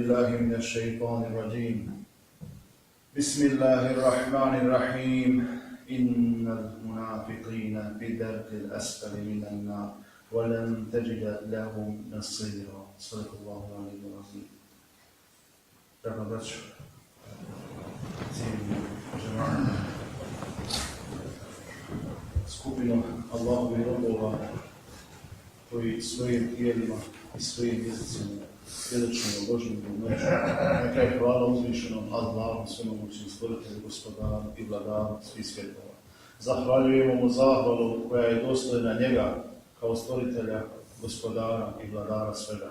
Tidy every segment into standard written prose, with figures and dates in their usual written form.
بالله من الشيطان الرجيم بسم الله الرحمن الرحيم إن المنافقين في الدرك الأسفل من النار ولن تجد لهم نصيرا صدق الله العلي العظيم. Draga braćo, cijenjeni džemaat, skupinu Allahovih robova koji svojim tijelima i svojim jezicima svjedočimo Božjem noću. Neka je hvala uzvišenom Allahu, svemogućem stvoritelju, gospodaru i vladaru svih svjetova. Zahvaljujemo mu zahvalu koja je dostojna njega kao stvoritelja, gospodara i vladara svega.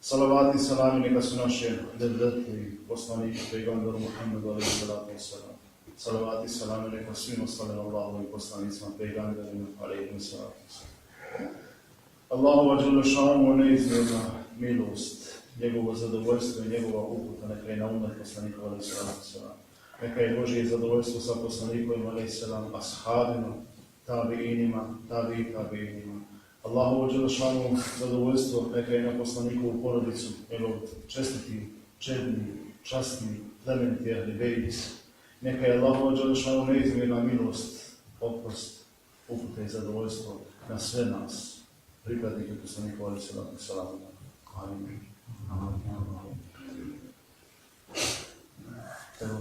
Salavati i salami neka su naše devletli poslanike pejgamberu Muhammedu alejhi salatu vesselam. Salavati i salami neka svim ostalim Allahovim poslanicima pejgamberima alejhi salatu vesselam. Allahova dželle šanuhu neizmjerna milost, njegovo zadovoljstvo i njegova uputa neka je na umet poslanika alejhi salatu vesselam. Neka je Božje zadovoljstvo sa poslanikom alejhi salam, ashabima, tabiinima, tabiinima. Allahovo dželle šanuhu zadovoljstvo neka je na poslanikovu porodicu, njegov čestiti, čedni, časni, plemeniti ahli bejt. Neka je Allahovo dželle šanuhu neizmjerna milost, oprost, uputa i zadovoljstvo na sve nas, pripadnike poslanika alejhi salatu vesselam. Amin. Evo,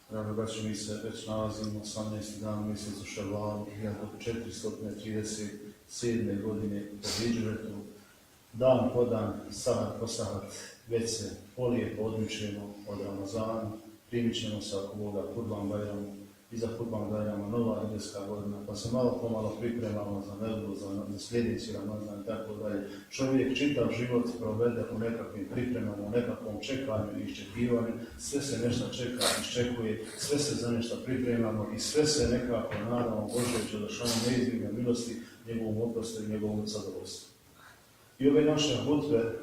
draga braćo, mi se već nalazimo 18. dan mjesecu Ševalu 1437. godine po hidžretu. Dan po dan, sahat po sahat, već se polijepo odmičujemo od Ramazana, primit ćemo se ako Boga Kurban Bajramu, iza Kurban Bajrama nova nebeska godina, pa se malo pomalo pripremamo za nebu, za sljedeći Ramazan i tako dalje. Čovjek čitav život provede u nekakvim pripremama, u nekakvom čekanju i iščekivanju, sve se nešto čeka, iščekuje, sve se za nešto pripremamo i sve se nekako nadamo Božje dželešanu neizmjerne milosti, njegovom oprostu i njegovom zadovoljstvu. I ove naše hutbe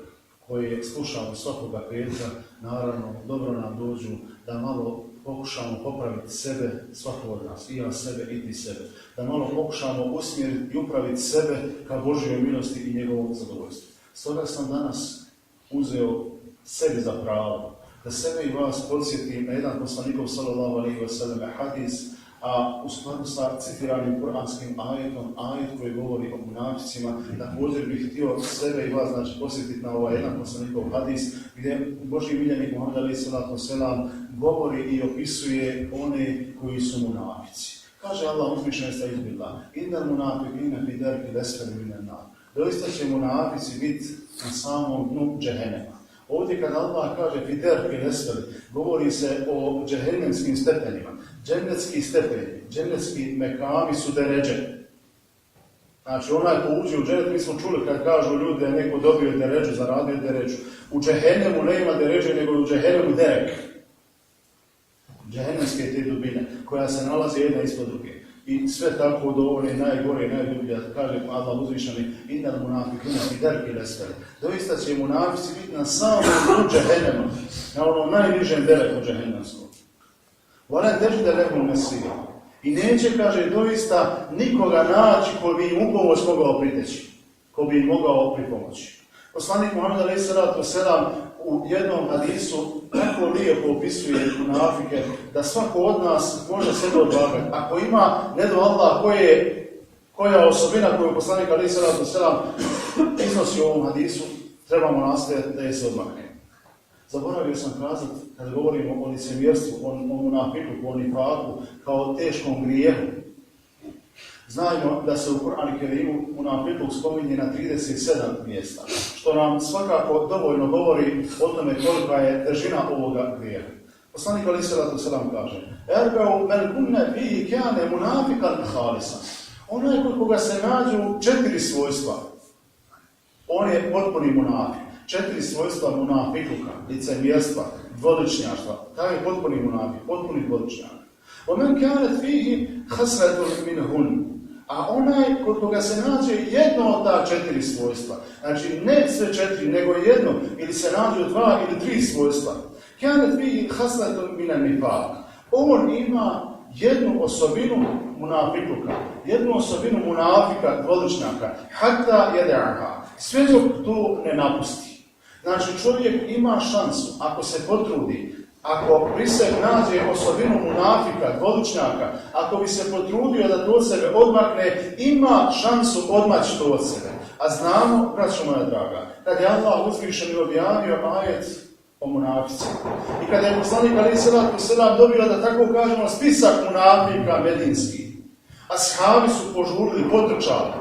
koje slušamo svakoga petka, naravno dobro nam dođu da malo pokušamo popraviti sebe, svako od nas, i ja sebe i ti sebe. Da malo pokušamo usmjeriti i upraviti sebe ka Božjoj milosti i njegovom zadovoljstvu. Stoga sam danas uzeo sebi za pravo da sebe i vas podsjetim na jedan poslanikov sallallahu alejhi ve sellem hadis, a u skladu sa citiranim kuranskim ajetom, ajet koji govori o munaficima, također bih htio sebe i vas posjetiti na ovaj jedan poslanikov hadis, gdje Božji miljenik Muhammed alejhi salatu vesselam govori i opisuje one koji su munafici. Kaže Allah uzvišeni sta'idbillah, innal munafiqina fi darkil asfali minan nar. Doista će munafici biti na samom dnu džehennema. Ovdje kada Allah kaže fi darkil asfali, govori se o džehennemskim stepenima. Džennetski stepeni, džennetski mekami su deređe. Znači onaj ko uđe u džennet, mi smo čuli kad kažu ljudi da je neko dobio deređu, zaradio deređu. U džehennemu nema deređe, nego u džehennemu derek. Džehennemske te dubine, koja se nalazi jedna ispod druge. I sve tako do one najgore i najdublje, kaže Allah uzvišeni, innal munafiqina fi darkil asfali. Doista će munafici biti na samom dnu džehennema, na onom najnižem dereku džehennemskom. وَلَنْ تَجِدَ لَهُمْ نَصِيرًا. I neće, kaže, doista nikoga naći koji bi im u pomoć mogao priteći, koji bi im mogao pripomoći. Poslanik Muhammed alejhi salatu vesselam u jednom hadisu tako lijepo opisuje munafike da svako od nas može sebe odvagati. Ako ima, ne do Allah, koja osobina koju poslanik alejhi salatu vesselam iznosi u ovom hadisu, trebamo nastojati da je se odmakne. Zaboravio sam kazati, kada govorimo o licemjerstvu, o munafiku, o nifaku, kao teškom grijehu. Znajmo da se u Kur'anu Kerimu munafiku spominje na 37 mjesta, što nam svakako dovoljno govori o tome kolika je težina ovoga grijeha. Poslanik alejhi salatu vesselam kaže: "Erbeu men kunne fihi kane munafikan khalisan." Onaj koga se nađu 4 svojstva, on je potpuni munafik. 4 svojstva munafikuka, licemjerstva, dvoličnjaštva. Taj je potpuni munafik, potpuni dvoličnjak. وَمَنْ كَانَتْ فِيهِ خَسْرَةٌ مِنْهُنْ. A onaj kod koga se nađe jedno od ta 4 svojstva, znači ne sve 4, nego jedno, ili se nađe 2 ili 3 svojstva. كَانَتْ فِيهِ خَسْرَةٌ مِنَ النِّفَاقِ. On ima jednu osobinu munafikuka, jednu osobinu munafika, dvoličnjaka, hatta yad'aha, sve dok to ne napusti. Znači čovjek ima šansu, ako se potrudi, ako pri sebi nađe osobinu munafika, dvoličnjaka, ako bi se potrudio da to od sebe odmakne, ima šansu odmaći to od sebe. A znamo, braćo moja draga, kad je Allah uzvišeni objavio ajet o munafici i kada je poslanik alejhi selatu selam dobio, da tako kažemo, spisak munafika medinski, ashabi su požurili, potrčali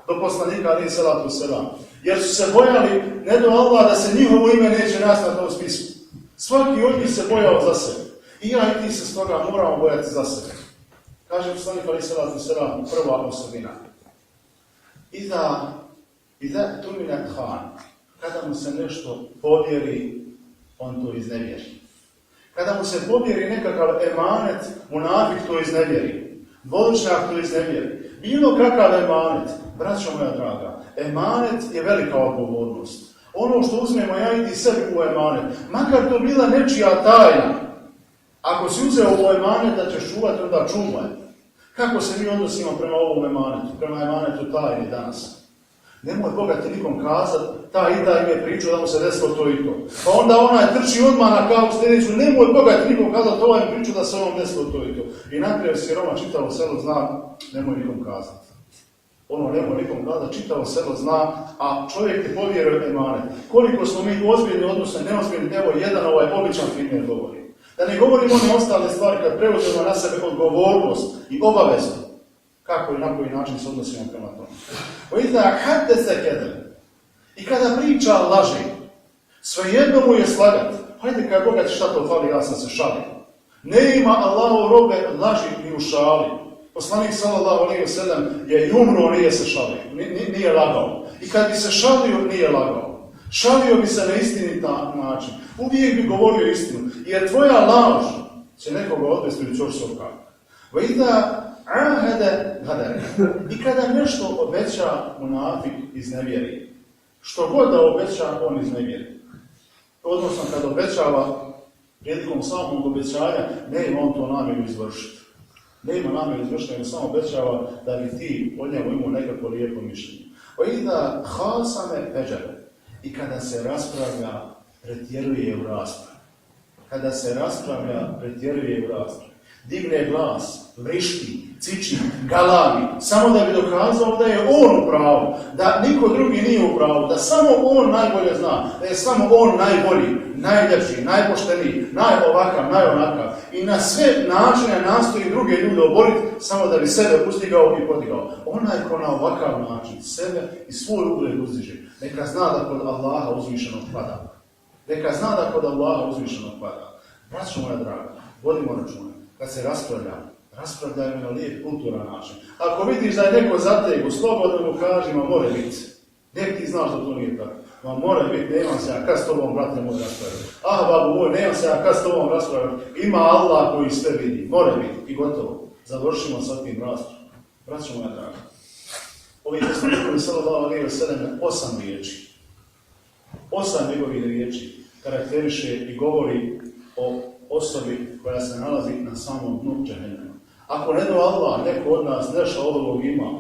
do poslanika alejhi selatu selam, jer su se bojali, ne do Allah, da se njihovo ime neće naći na tom spisku. Svaki od njih se bojao za sebe. I ja i ti se stoga moramo bojati za sebe. Kaže poslanik alejhi selatu selam, prva osobina. Iza tumina khan, kada mu se nešto povjeri, on to iznevjeri. Kada mu se povjeri nekakav emanet, munafik to iznevjeri. Dvoličnjak to iznevjeri. Bilo kakav emanet, braćo moja draga, emanet je velika odgovornost. Ono što uzmemo ja i ti sebi u emanet, makar to bila nečija tajna, ako si uzeo u emanet da ćeš čuvati, onda čuvaj. Kako se mi odnosimo prema ovom emanetu, prema emanetu tajni danas? Nemoj Boga ti nikom kazat, ta i ta im je pričao da mu se desilo to i to. Pa onda onaj trči odmah na kavu sljedeću, nemoj Boga ti nikom kazat, ovaj im pričao da se ovom desilo to i to. I naprijed si Roma čitavo selo zna, nemoj nikom kazat. Ono nemoj nikom kazat, čitavo selo zna, a čovjek ti povjeruje emanet. Koliko smo mi ozbiljni odnosno neozbiljni, evo jedan običan primjer govori. Da ne govorimo one ostale stvari kad preuzemo na sebe odgovornost i obavezu. Kako i na koji način se odnosimo prema tome. I kada priča laži, svejedno mu je slagat. Hajde kad Boga ti šta to fali, ja sam se šalio. Ne ima Allahov robe laži ni u šali. Poslanik sallallahu alejhi ve sellem je i umro, nije se šalio, nije lagao. I kad bi se šalio, nije lagao. Šalio bi se na istinit način. Uvijek bi govorio istinu. Jer tvoja laž će nekoga odvesti u čoršov kak. I kada nešto obeća, munafik iznevjeri. Što god da obeća, on iznevjeri. Odnosno, kad obećava, prilikom samog obećanja, ne ima on to namjeru izvršiti. Ne ima namjeru izvršiti, nego samo obećava da bi ti od njemu imao nekako lijepo mišljenje. I kada se raspravlja, pretjeruje u raspravi. Kada se raspravlja, pretjeruje u raspravi. Digne glas, vrišti, ciči, galami, samo da bi dokazao da je on u pravu, da niko drugi nije u pravu, da samo on najbolje zna, da je samo on najbolji, najljepši, najpošteniji, najovakav, najonakav i na sve načine nastoji druge ljude oboriti samo da bi sebe uzdigao i podigao. Onaj ko na ovakav način sebe i svoj ugled uzdiže, neka zna da kod Allaha uzvišenog pada. Neka zna da kod Allaha uzvišenog pada. Braćo moja draga, vodimo računa. Kad se raspravljaju na lijep, kulturan način. Ako vidiš da je neko zategu, slobodno mu kaži, ma more biti. Nek ti znaš da to nije tako. Ma more biti, nemam se ja kad s tobom, brate, moj raspravljati. Babu moj, nemam se ja kad s tobom raspravljati. Ima Allah koji sve vidi. More biti i gotovo. Završimo sa tim raspravom. Braćo moja draga. Ovi poslanikovi sallallahu alejhi ve sellem 8 riječi. 8 njegovih riječi karakteriše i govori o osobi koja se nalazi na samom dnu džehennema. Ako ne do Allah, neko od nas nešto od ovog ima,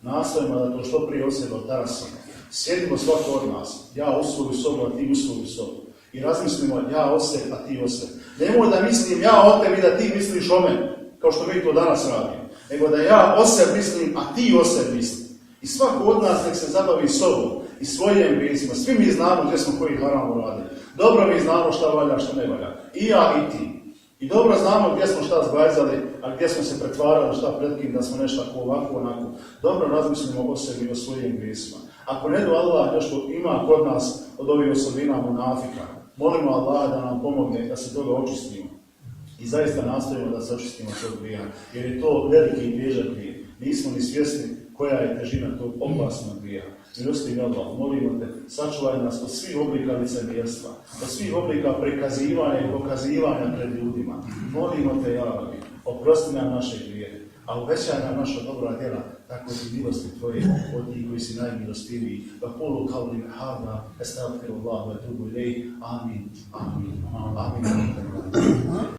nastojimo da to što prije od sebe otarasimo. Sjedimo svako od nas, ja u svoju sobu, a ti u svoju sobu. I razmislimo ja o sebi, a ti o sebi. Nemoj da mislim ja o tebi, da ti misliš o meni, kao što mi to danas radimo. Nego da ja o sebi mislim, a ti o sebi mislim. I svako od nas nek se zabavi sobom i svojim grijesima. Svi mi znamo gdje smo koji haram uradili. Dobro mi znamo šta valja, šta ne valja. I ja i ti. I dobro znamo gdje smo šta zgajzali, a gdje smo se pretvarali šta pred kim, da smo nešto ovako, onako. Dobro razmislimo o sebi i o svojim grijesima. Ako ne do Allah nešto ima kod nas od ovih osobina munafika, molimo Allah da nam pomogne da se toga očistimo. I zaista nastojimo da se očistimo tog grija, jer je to veliki i težak grije. Nismo ni svjesni koja je težina tog opasnog grija. Milostivi Allah, molimo te, sačuvaj nas od svih oblika licemjerstva, od svih oblika prikazivanja i pokazivanja pred ljudima. Molimo te, ja Rabbi, oprosti nam naše grijehe, a uvećaj nam naša dobra djela, tako i milosti tvoje, od njih koji si najmilostiviji. Vakulu kavlim hada, estagfirullah, wa tubu ilejh, amin, amin, amin.